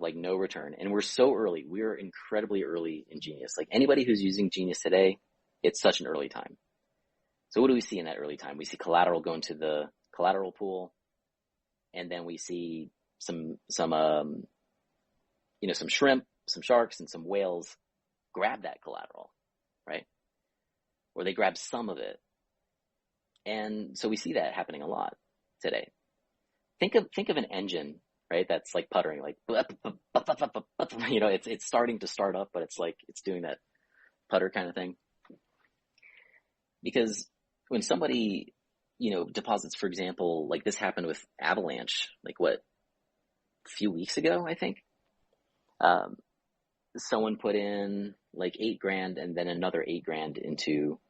like no return. And we're so early. We're incredibly early in Genius. Like anybody who's using Genius today, it's such an early time. So what do we see in that early time? We see collateral go into the collateral pool, and then we see some shrimp, some sharks, and some whales grab that collateral, right? Or they grab some of it. And so we see that happening a lot today. Think of an engine, right? That's like puttering, like, it's starting to start up, but it's like, it's doing that putter kind of thing. Because when somebody, deposits, for example, like this happened with Avalanche, like a few weeks ago, I think, someone put in like $8,000 and then another $8,000 into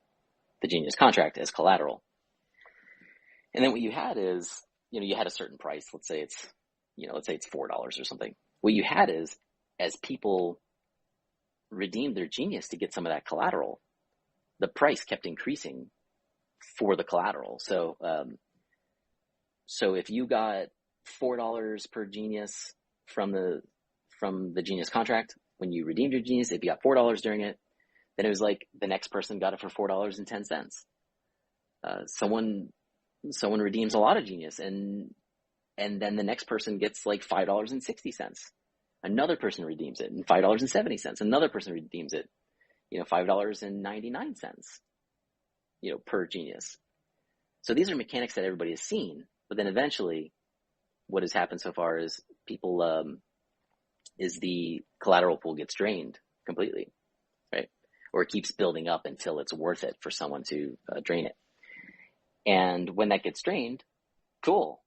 the Genius contract as collateral. And then what you had is, you had a certain price. Let's say it's $4 or something. What you had is, as people redeemed their Genius to get some of that collateral, the price kept increasing for the collateral. So if you got $4 per Genius from the Genius contract, when you redeemed your Genius, if you got $4 during it, then it was like the next person got it for $4.10. Someone redeems a lot of Genius, and then the next person gets like $5.60. Another person redeems it, and $5.70. Another person redeems it, $5.99, per Genius. So these are mechanics that everybody has seen, but then eventually what has happened so far is is the collateral pool gets drained completely, right? Or it keeps building up until it's worth it for someone to drain it. And when that gets drained, cool.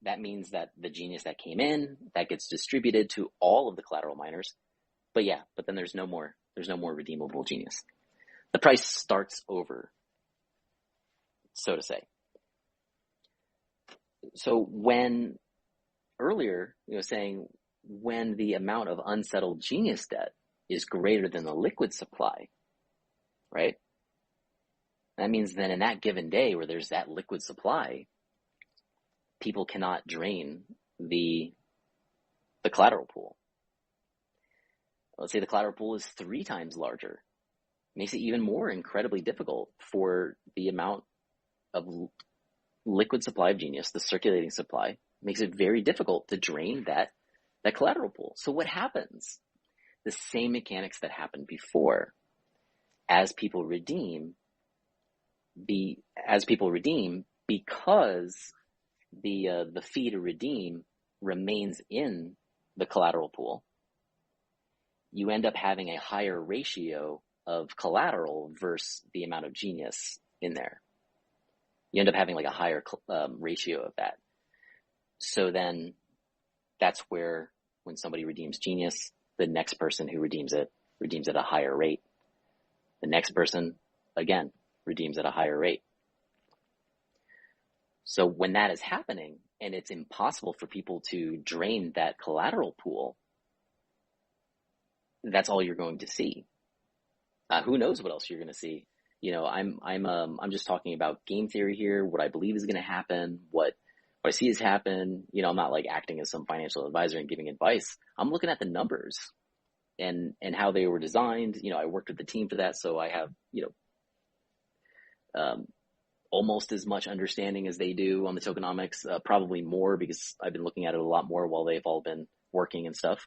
That means that the Genius that came in, that gets distributed to all of the collateral miners. But then there's no more redeemable Genius. The price starts over, so to say. So when earlier, saying when the amount of unsettled Genius debt is greater than the liquid supply, right? That means then in that given day where there's that liquid supply, people cannot drain the collateral pool. Let's say the collateral pool is 3 times larger. Makes it even more incredibly difficult for the amount of liquid supply of Genius, the circulating supply, makes it very difficult to drain that collateral pool. So what happens? The same mechanics that happened before. As people redeem, because the fee to redeem remains in the collateral pool, you end up having a higher ratio of collateral versus the amount of Genius in there. You end up having like a higher ratio of that. So then that's where when somebody redeems Genius, the next person who redeems it at a higher rate. The next person, again, redeems at a higher rate. So when that is happening and it's impossible for people to drain that collateral pool, that's all you're going to see. Who knows what else you're going to see? I'm just talking about game theory here, what I believe is going to happen, what I see has happened. I'm not like acting as some financial advisor and giving advice. I'm looking at the numbers and how they were designed. I worked with the team for that, so I have, almost as much understanding as they do on the tokenomics, probably more because I've been looking at it a lot more while they've all been working and stuff.